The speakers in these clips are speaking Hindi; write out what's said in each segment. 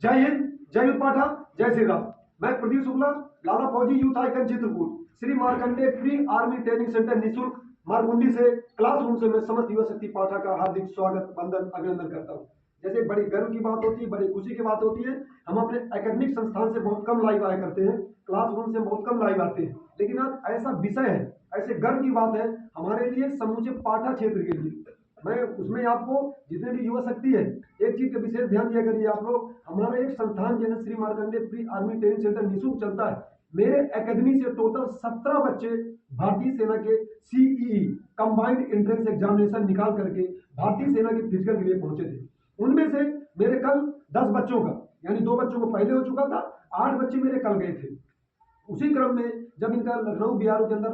जय हिंद, जय हिंद पाठा, जय श्री राम। मैं Pradeep Shukla, Lala Fauji youth icon Chitrakoot, Shri Markande pre army training centre निःशुल्क मारकुंडी से क्लासरूम से मैं समस्त युवा शक्ति पाठा का हार्दिक स्वागत, वंदन, अभिनंदन करता हूँ। जैसे बड़ी गर्व की बात होती है, बड़ी खुशी की बात होती है, हम अपने एकेडमिक संस्थान से बहुत कम लाइव आया करते हैं, क्लासरूम से बहुत कम लाइव आते हैं, लेकिन आज ऐसा विषय है, ऐसे गर्व की बात है हमारे लिए, समूचे पाठा क्षेत्र के लिए। मैं उसमें आपको जितने भी युवा शक्ति है, एक चीज का विशेष ध्यान दिया करिए आप लोग। हमारा एक संस्थान जैसे Shri Markande pre army training centre निःशुल्क चलता है। मेरे एकेडमी से टोटल 17 बच्चे भारतीय सेना के सीईई कंबाइंड एंट्रेंस एग्जामिनेशन निकाल करके भारतीय सेना के फिजिकल के लिए पहुंचे थे। उनमें से मेरे कल 10 बच्चों का, यानी 2 बच्चों को पहले हो चुका था, 8 बच्चे मेरे कल गए थे। उसी क्रम में जब इनका लखनऊ बीआरओ के अंदर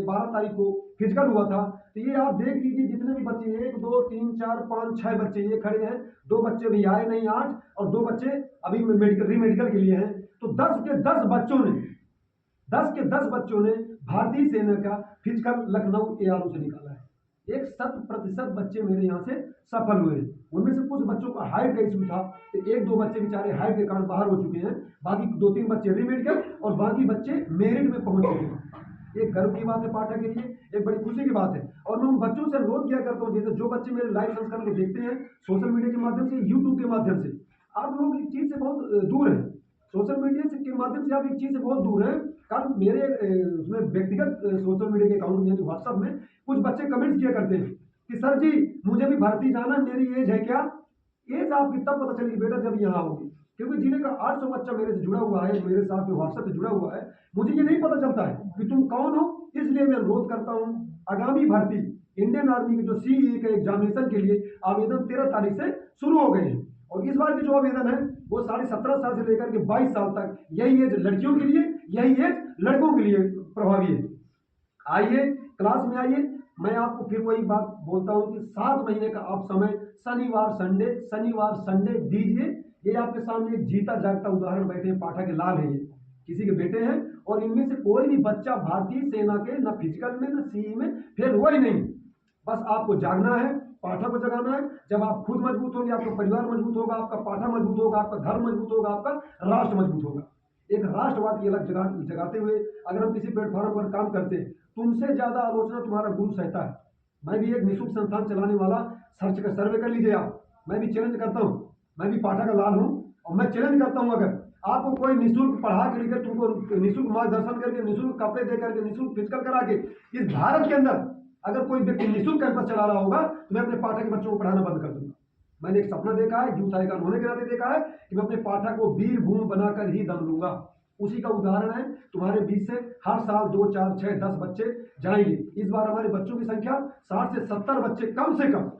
12 तारीख को फिजिकल हुआ था, तो ये आप देख लीजिए जितने भी बच्चे 1 2 3 4 5 6 बच्चे ये खड़े हैं। 2 बच्चे भी आए नहीं, 8, और 2 बच्चे अभी रीमेडिकल के लिए हैं। तो 10 के 10 बच्चों ने भारतीय सेना का फिजिकल लखनऊ एआरओ से निकाला है। 100% बच्चे मेरे यहाँ से सफल हुए। उनमें से कुछ बच्चों का हाइट का इशू था, तो 1-2 बच्चे बेचारे हाइट के कारण बाहर हो चुके हैं, बाकी 2-3 बच्चे रीमेडिकल और बाकी बच्चे मेरिट में पहुंच चुके हैं। एक गर्व की बात है पाठक के लिए, एक बड़ी खुशी की बात है। और मैं उन बच्चों से अनुरोध किया करता हूँ, जैसे जो बच्चे मेरे लाइव संस्करण को देखते हैं सोशल मीडिया के माध्यम से, यूट्यूब के माध्यम से, आप लोग एक चीज से बहुत दूर है। सोशल मीडिया के माध्यम से आप एक चीज से बहुत दूर है, कारण मेरे उसमें व्यक्तिगत सोशल मीडिया के अकाउंट में, व्हाट्सएप में कुछ बच्चे कमेंट किया करते हैं कि सर जी मुझे भी भर्ती जाना, मेरी एज है क्या? एज आपकी तब पता चलेगी बेटा जब यहाँ आओगी, क्योंकि जिले का 800 बच्चा मेरे से जुड़ा हुआ है, मेरे साथ में व्हाट्सएप से जुड़ा हुआ है। मुझे ये नहीं पता चलता है कि तुम कौन हो, इसलिए मैं अनुरोध करता हूँ आगामी भर्ती इंडियन आर्मी के जो सीई के एग्जामिनेशन के लिए आवेदन 13 तारीख से शुरू हो गए हैं। और इस बार के जो आवेदन है वो 17.5 साल से लेकर के 22 साल तक, यही एज लड़कियों के लिए, यही एज लड़कों के लिए प्रभावी है। आइए क्लास में आइए। मैं आपको फिर वही बात बोलता हूँ कि 7 महीने का आप समय शनिवार संडे दीजिए। ये आपके सामने एक जीता जागता उदाहरण बैठे हैं, पाठा के लाल है, ये किसी के बेटे हैं, और इनमें से कोई भी बच्चा भारतीय सेना के न फिजिकल में न सीई में फेल हुआ ही नहीं। बस आपको जागना है, पाठा को जगाना है। जब आप खुद मजबूत होंगे, आपका परिवार मजबूत होगा, आपका पाठा मजबूत होगा, आपका धर्म मजबूत होगा, आपका राष्ट्र मजबूत होगा। एक राष्ट्रवाद की अलग जगाते हुए अगर हम किसी प्लेटफॉर्म पर काम करते हैं, तुमसे ज्यादा आलोचना तुम्हारा गुरु सहता है। मैं भी एक निःशुल्क संस्थान चलाने वाला, सर्वे कर लीजिए आप। मैं भी चैलेंज करता हूँ, मैं भी पाठा का लाल हूँ, और मैं चैलेंज करता हूँ अगर आपको कोई निःशुल्क पढ़ा के लेकर, तुमको निःशुल्क मार्गदर्शन करके, निःशुल्क कपड़े दे करके, निःशुल्क फिजिकल करा के, इस भारत के अंदर अगर कोई व्यक्ति निःशुल्क कैंपस चला रहा होगा, तो मैं अपने पाठा के बच्चों को पढ़ाना बंद कर दूंगा। मैंने एक सपना देखा है, यूथ आइकन होने के नाते देखा है कि मैं अपने पाठा को वीर भूमि बनाकर ही दम लूंगा। उसी का उदाहरण है तुम्हारे बीच से हर साल 2 4 6 10 बच्चे जाएंगे। इस बार हमारे बच्चों की संख्या 60 से 70 बच्चे कम से कम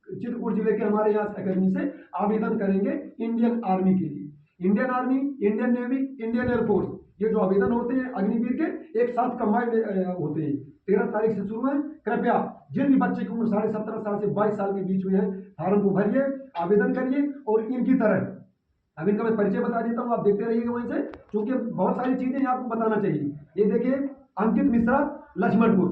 चित्रकूट जिले के हमारे यहाँ अकेडमी से आवेदन करेंगे इंडियन आर्मी के लिए। Indian army, Indian navy, Indian air force, ये जो आवेदन होते हैं अग्निवीर के, एक साथ कंबाइंड होते हैं। 13 तारीख से शुरू है। कृपया जिन भी बच्चे की उम्र 17.5 साल से 22 साल के बीच में है, फॉर्म को भरिए, आवेदन करिए। और इनकी तरह अब इनका मैं परिचय बता देता हूँ, आप देखते रहिएगा वहीं से, क्योंकि बहुत सारी चीजें आपको बताना चाहिए। ये देखिए, अंकित मिश्रा लक्ष्मणपुर,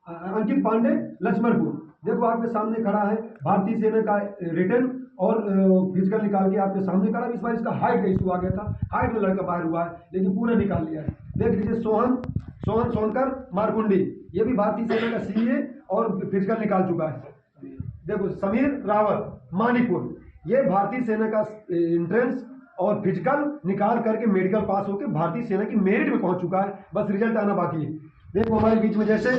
अंकित पांडे लक्ष्मणपुर, देखो आपके सामने खड़ा है, भारतीय सेना का रिटर्न और फिजिकल निकाल के आपके सामने खड़ा। इस बार इसका हाइट का इशू आ गया था, हाइट में लड़का बाहर हुआ है, लेकिन पूरा निकाल लिया है। देख लीजिए सोहन सोनकर मारकुंडी, ये भी भारतीय सेना का सीए और फिजिकल निकाल चुका है। देखो समीर रावत मानीपुर, ये भारतीय सेना का एंट्रेंस और फिजिकल निकाल करके मेडिकल पास होकर भारतीय सेना की मेरिट में पहुंच चुका है, बस रिजल्ट आना बाकी है। देखो हमारे बीच में जैसे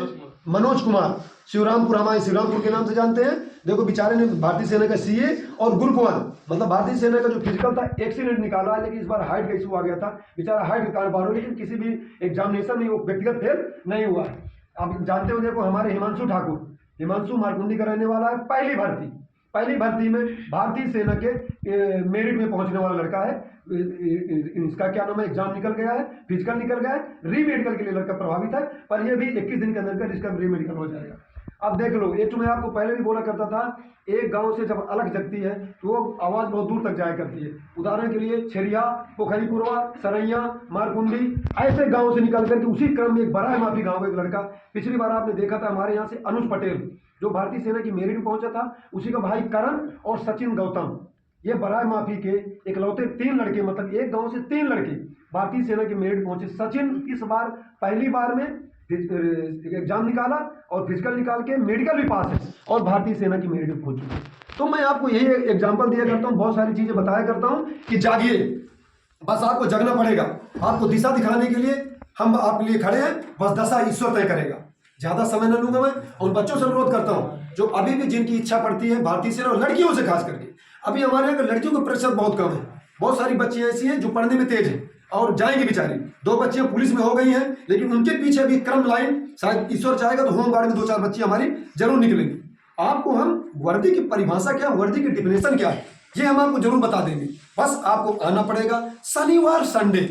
मनोज कुमार शिवरामपुर, हमारे शिवरामपुर के नाम से जानते हैं, देखो बेचारे ने भारतीय सेना का सीए और गुरुकुमार, मतलब भारतीय सेना का जो फिजिकल था एक्सीलेंट निकाला है, लेकिन इस बार हाइट का इशू आ गया था, बेचारा हाइट के कारण बाहर हो, लेकिन किसी भी एग्जामिनेशन में वो व्यक्तिगत फेल नहीं हुआ है। आप जानते हो, देखो हमारे हिमांशु ठाकुर, हिमांशु मारकुंडी का रहने वाला है, पहली भर्ती में भारतीय सेना के मेरिट में पहुंचने वाला लड़का है। इसका क्या नाम है, एग्जाम निकल गया है, फिजिकल निकल गया है, रीमेडिकल के लिए लड़का प्रभावित है, पर यह भी 21 दिन के अंदर इसका रीमेडिकल हो जाएगा। अब देख लो, ये तो मैं आपको पहले भी बोला करता था, एक गांव से जब अलग जगती है तो वो आवाज बहुत दूर तक जाया करती है। उदाहरण के लिए छेरिया, पोखरीपुरवा, सरैया, मारकुंडी, ऐसे गांव से निकल करके उसी क्रम में एक बड़ा माफी गांव का एक लड़का, पिछली बार आपने देखा था हमारे यहाँ से अनुज पटेल, जो भारतीय सेना की मेरिट में पहुंचा था, उसी का भाई करण और सचिन गौतम, ये बराय माफी के इकलौते 3 लड़के, मतलब एक गांव से 3 लड़के भारतीय सेना के मेरिट पहुंचे। सचिन इस बार पहली बार में एग्जाम निकाला और फिजिकल निकाल के मेडिकल भी पास है और भारतीय सेना की मेरिट पहुंच चुकी है। तो मैं आपको यही एग्जाम्पल दिया करता हूँ, बहुत सारी चीजें बताया करता हूँ कि जागिए, बस आपको जगना पड़ेगा। आपको दिशा दिखाने के लिए हम आपके लिए खड़े हैं, बस दशा ईश्वर तय करेगा। ज्यादा समय न लूंगा मैं। उन बच्चों से अनुरोध करता हूं जो अभी भी जिनकी इच्छा पड़ती है भारतीय सेना, और लड़कियों से खास करके, अभी हमारे यहाँ लड़कियों का प्रतिशत बहुत कम है। बहुत सारी बच्चियां ऐसी हैं जो पढ़ने में तेज हैं और जाएंगी बेचारी। 2 बच्चियां पुलिस में हो गई हैं, लेकिन उनके पीछे भी क्रम लाइन, शायद ईश्वर चाहेगा तो होमगार्ड में 2-4 बच्ची हमारी जरूर निकलेंगी। आपको हम वर्दी की परिभाषा क्या, वर्दी की डिफिनेशन क्या है, ये हम आपको जरूर बता देंगे। बस आपको आना पड़ेगा शनिवार संडे।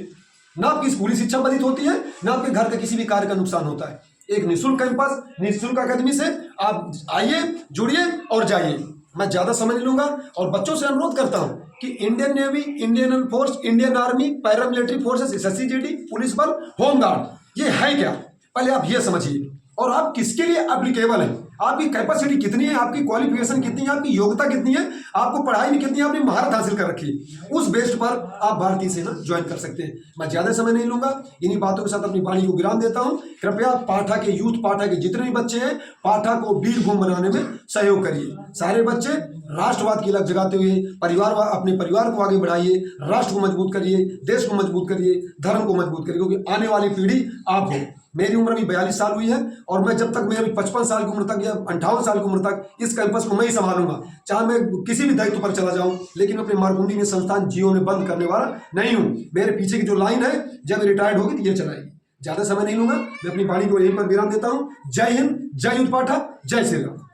ना आपकी स्कूली शिक्षा बाधित होती है, ना आपके घर के किसी भी कार्य का नुकसान होता है। एक निःशुल्क कैंपस, निःशुल्क अकादमी से आप आइए, जुड़िए और जाइए। मैं ज्यादा समय नहीं लूंगा और बच्चों से अनुरोध करता हूं कि Indian navy, Indian air force, Indian army, paramilitary forces, SSC-GD, police बल, होमगार्ड, ये है क्या, पहले आप ये समझिए। और आप किसके लिए एप्लीकेबल हैं, आपकी कैपेसिटी कितनी है, आपकी क्वालिफिकेशन कितनी है, आपकी योग्यता कितनी है, आपको पढ़ाई में कितनी आपने महारत हासिल कर रखी है, उस बेस्ड पर आप भारतीय सेना ज्वाइन कर सकते हैं। मैं ज्यादा समय नहीं लूंगा, इन्हीं बातों के साथ अपनी वाणी को विराम देता हूं। कृपया पाठा के यूथ, पाठा के जितने भी बच्चे हैं, पाठा को वीरभूमि बनाने में सहयोग करिए। सारे बच्चे राष्ट्रवाद की लत जगाते हुए अपने परिवार को आगे बढ़ाइए, राष्ट्र को मजबूत करिए, देश को मजबूत करिए, धर्म को मजबूत करिए, क्योंकि आने वाली पीढ़ी आप हो। मेरी उम्र अभी 42 साल हुई है और मैं जब तक मैं अभी 55 साल की उम्र तक या 58 साल की उम्र तक इस कैंपस को मैं ही संभालूंगा, चाहे मैं किसी भी दायित्व पर चला जाऊं, लेकिन अपने मारकुंडी में संस्थान जियो में बंद करने वाला नहीं हूं। मेरे पीछे की जो लाइन है, जब रिटायर्ड होगी तो ये चलाएगी। ज्यादा समय नहीं लूंगा, मैं अपनी वाणी को यहीं पर विराम देता हूं। जय हिंद, जय युद्ध पाठा, जय श्री राम।